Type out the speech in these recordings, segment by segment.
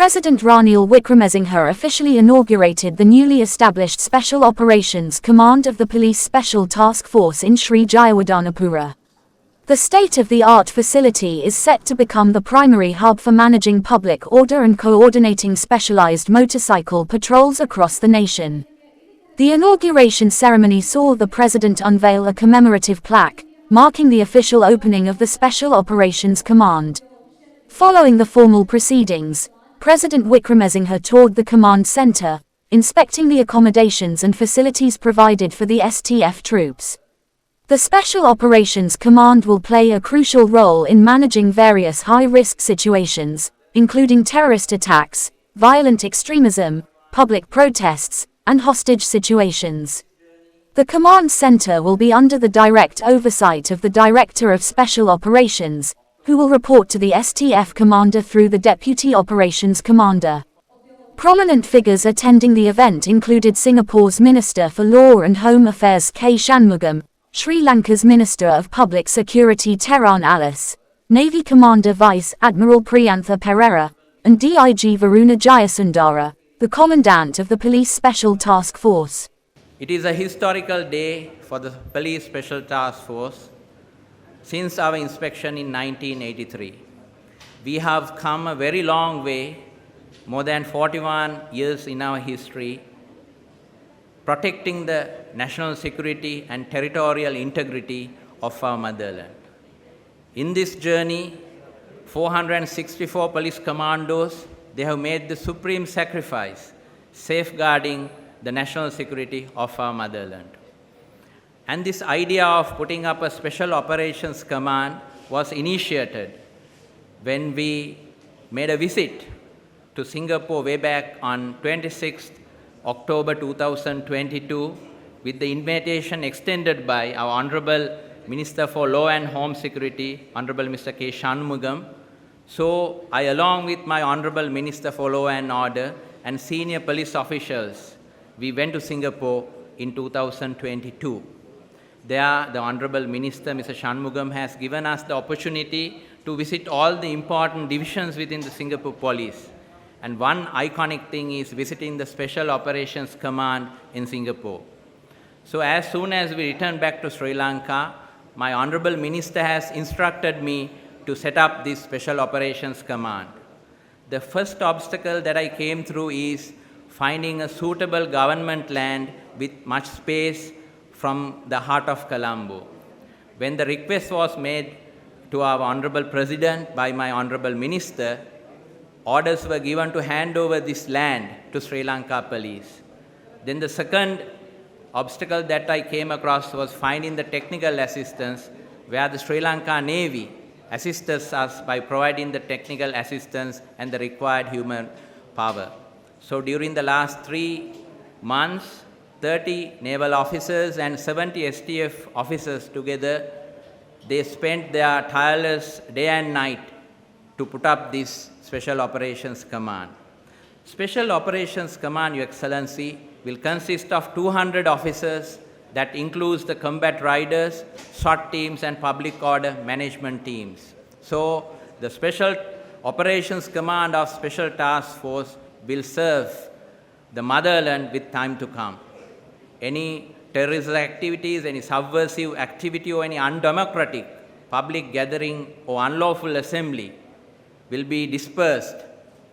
President Ranil Wickremesinghe officially inaugurated the newly established Special Operations Command of the Police Special Task Force in Sri Jayawardanepura. The state-of-the-art facility is set to become the primary hub for managing public order and coordinating specialized motorcycle patrols across the nation. The inauguration ceremony saw the President unveil a commemorative plaque, marking the official opening of the Special Operations Command. Following the formal proceedings, President Wickremesinghe toured the command center, inspecting the accommodations and facilities provided for the STF troops. The Special Operations Command will play a crucial role in managing various high-risk situations, including terrorist attacks, violent extremism, public protests, and hostage situations. The command center will be under the direct oversight of the Director of Special Operations, who will report to the STF commander through the Deputy Operations Commander. Prominent figures attending the event included Singapore's Minister for Law and Home Affairs K. Shanmugam, Sri Lanka's Minister of Public Security Teran Alice, Navy Commander Vice Admiral Priyantha Pereira, and DIG Varuna Jayasundara, the Commandant of the Police Special Task Force. It is a historical day for the Police Special Task Force since our inspection in 1983. We have come a very long way, more than 41 years in our history, protecting the national security and territorial integrity of our motherland. In this journey, 464 police commandos, they have made the supreme sacrifice, safeguarding the national security of our motherland. And this idea of putting up a Special Operations Command was initiated when we made a visit to Singapore way back on 26th October 2022 with the invitation extended by our Honorable Minister for Law and Home Security, Honorable Mr. K. Shanmugam. So I, along with my Honorable Minister for Law and Order and senior police officials, we went to Singapore in 2022. There, the Honorable Minister, Mr. Shanmugam, has given us the opportunity to visit all the important divisions within the Singapore Police. And one iconic thing is visiting the Special Operations Command in Singapore. So as soon as we return back to Sri Lanka, my Honorable Minister has instructed me to set up this Special Operations Command. The first obstacle that I came through is finding a suitable government land with much space from the heart of Colombo. When the request was made to our Honorable President by my Honorable Minister, orders were given to hand over this land to Sri Lanka Police. Then the second obstacle that I came across was finding the technical assistance, where the Sri Lanka Navy assists us by providing the technical assistance and the required human power. So during the last 3 months, 30 naval officers and 70 STF officers together, they spent their tireless day and night to put up this Special Operations Command. Special Operations Command, Your Excellency, will consist of 200 officers that includes the combat riders, SWAT teams, and public order management teams. So the Special Operations Command of Special Task Force will serve the motherland with time to come. Any terrorist activities, any subversive activity, or any undemocratic public gathering or unlawful assembly will be dispersed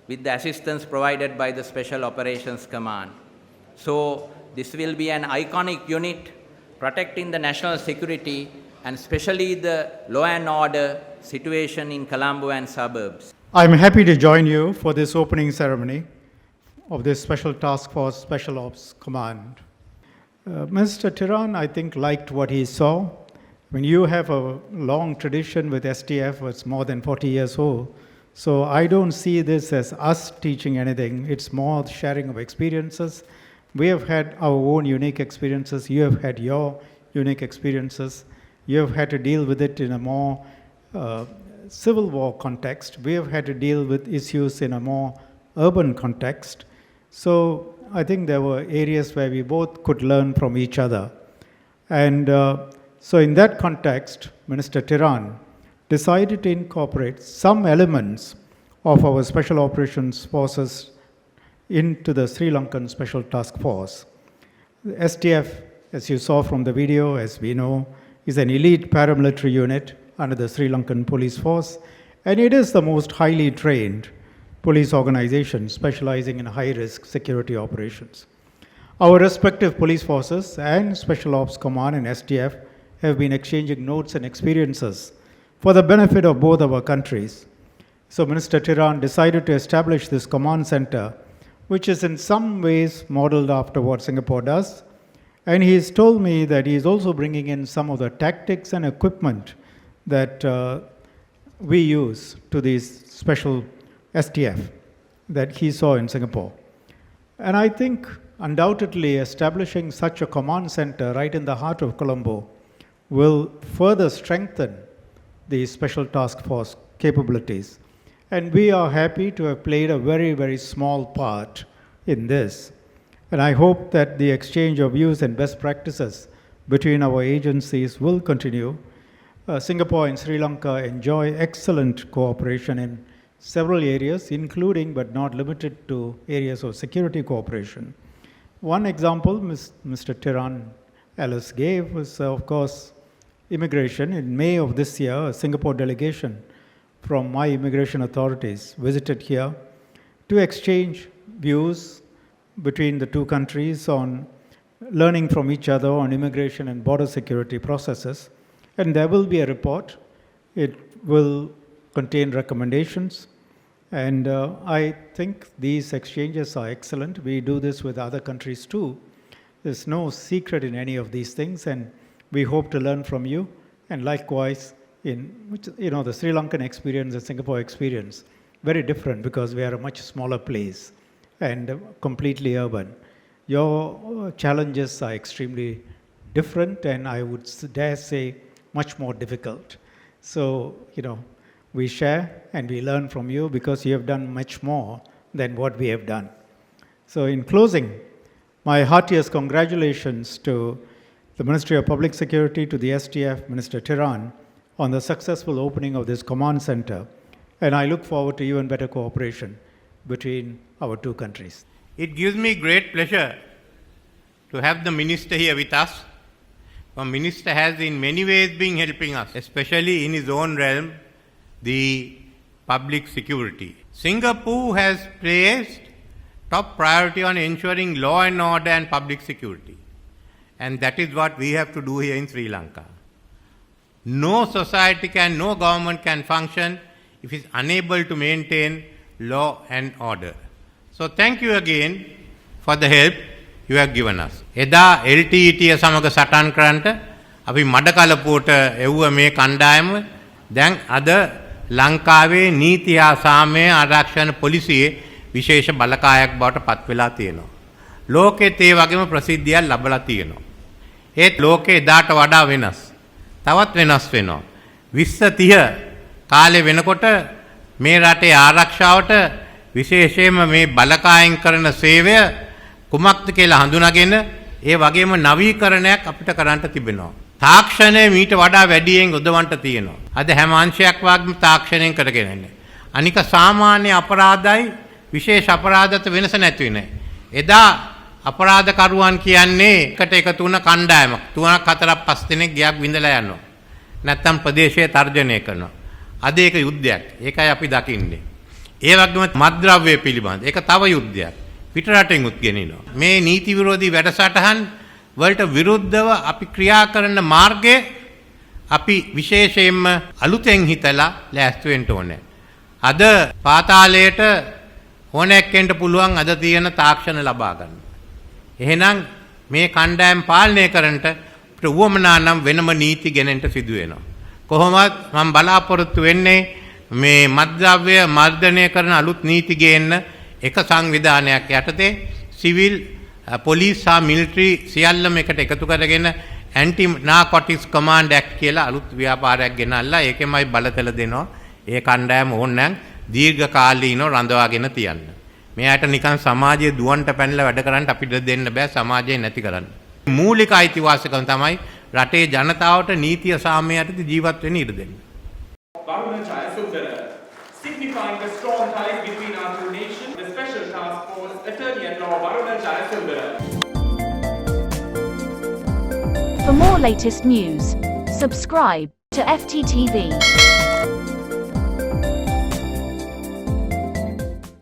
with the assistance provided by the Special Operations Command. So this will be an iconic unit protecting the national security and especially the law and order situation in Colombo and suburbs. I'm happy to join you for this opening ceremony of this Special Task Force Special Ops Command. Mr. Teran, I think, liked what he saw. I mean, you have a long tradition with STF, it's more than 40 years old. So I don't see this as us teaching anything. It's more sharing of experiences. We have had our own unique experiences. You have had your unique experiences. You have had to deal with it in a more civil war context. We have had to deal with issues in a more urban context. So I think there were areas where we both could learn from each other. And so in that context, Minister Teran decided to incorporate some elements of our Special Operations Forces into the Sri Lankan Special Task Force. The STF, as you saw from the video, as we know, is an elite paramilitary unit under the Sri Lankan Police Force, and it is the most highly trained police organization specializing in high-risk security operations. Our respective police forces and Special Ops Command and STF have been exchanging notes and experiences for the benefit of both our countries. So Minister Tiran decided to establish this command center, which is in some ways modeled after what Singapore does. And he's told me that he's also bringing in some of the tactics and equipment that we use to these special STF that he saw in Singapore. And I think undoubtedly establishing such a command center right in the heart of Colombo will further strengthen the Special Task Force capabilities. And we are happy to have played a very, very small part in this. And I hope that the exchange of views and best practices between our agencies will continue. Singapore and Sri Lanka enjoy excellent cooperation in several areas, including but not limited to areas of security cooperation. One example Mr. Tiran Ellis gave was, of course, immigration. In May of this year, a Singapore delegation from my immigration authorities visited here to exchange views between the two countries on learning from each other on immigration and border security processes. And there will be a report. It will contain recommendations. And I think these exchanges are excellent. We do this with other countries too. There's no secret in any of these things, and we hope to learn from you. And likewise, the Sri Lankan experience and Singapore experience, very different because we are a much smaller place and completely urban. Your challenges are extremely different, and I would dare say much more difficult. So, we share and we learn from you because you have done much more than what we have done. So in closing, my heartiest congratulations to the Ministry of Public Security, to the STF, Minister Tiran, on the successful opening of this command center. And I look forward to even better cooperation between our two countries. It gives me great pleasure to have the Minister here with us. The Minister has in many ways been helping us, especially in his own realm, the public security. Singapore has placed top priority on ensuring law and order and public security. And that is what we have to do here in Sri Lanka. No society no government can function if it is unable to maintain law and order. So thank you again for the help you have given us. එදා LTTE සමග සටන් කරන්නට අපි මඩකලපුවට එව්ව මේ කණ්ඩායම දැන් අද ලංකාවේ නීති හා සාමය ආරක්ෂණ පොලිසියේ විශේෂ බලකායක් බවට පත් වෙලා තියෙනවා. ලෝකෙත් ඒ වගේම ප්‍රසිද්ධියක් ලැබලා තියෙනවා. ඒත් ලෝකේ එදාට වඩා වෙනස්. තවත් වෙනස් වෙනවා. 2030 කාලේ වෙනකොට මේ රටේ ආරක්ෂාවට විශේෂයෙන්ම මේ බලකායෙන් කරන සේවය කුමක්ද කියලා හඳුනාගෙන ඒ වගේම නවීකරණයක් අපිට කරන්න තිබෙනවා. තාක්ෂණය මීට වඩා වැඩියෙන් යොදවන්න තියෙනවා. අද හැම අංශයක් වගේම තාක්ෂණයෙන් කරගෙන ඉන්නේ. අනික සාමාන්‍ය අපරාධයි විශේෂ අපරාධත වෙනස නැති වෙන්නේ. එදා අපරාධකරුවන් කියන්නේ එකට එකතු වුණ කණ්ඩායමක්. 3ක් 4ක් 5 දෙනෙක් ගියක් විඳලා යනවා. නැත්තම් ප්‍රදේශයේ තර්ජනය කරනවා. අද ඒක යුද්ධයක්. ඒකයි අපි දකින්නේ. ඒ වගේම මත්ද්‍රව්‍ය පිළිබඳ ඒක තව යුද්ධයක්. පිටරටින් උත් ගෙනිනවා. මේ නීති විරෝධී වැඩසටහන් වලට විරුද්ධව අපි ක්‍රියා කරන මාර්ගය අපි විශේෂයෙන්ම අලුතෙන් හිතලා ලෑස්ති වෙන්න ඕනේ. අද පාතාලයට ඕනෑක්කෙන්ට පුළුවන් අද තියෙන තාක්ෂණ ලබා ගන්න. එහෙනම් මේ කණ්ඩායම් පාලනය කරන්නට උවමනා නම් වෙනම නීති ගෙනෙන්න සිදු වෙනවා. කොහොමත් මම බලාපොරොත්තු වෙන්නේ මේ මත්ද්‍රව්‍ය මර්ධනය කරන අලුත් නීති ගේන්න එක සංවිධානයක් යටතේ සිවිල් පොලිස් සහ මිලිටරි සියල්ලම එකට එකතු කරගෙන ඇන්ටි නාකෝටික්ස් කමාන්ඩ් ඇක්ට් කියලා අලුත් ව්‍යාපාරයක් ගෙනල්ලා ඒකෙමයි බලතල දෙනවා. ඒ කණ්ඩායම ඕනනම් දීර්ඝ කාලීනව රඳවාගෙන තියන්න. මෙයාට නිකන් සමාජයේ දුවන්ට පැනලා වැඩ කරන්න අපිට දෙන්න බෑ සමාජය නැති කරන්න. මූලික අයිතිවාසිකම් තමයි රටේ ජනතාවට නීතිය සාමය යටතේ ජීවත් වෙන්න ඉඩ දෙන්න. ගෞරවනීය Jayasundara signifying the strong ties between our two nations, the Special Task Force, Attorney at Law Ranil Wickremesinghe. For more latest news, subscribe to FTTV.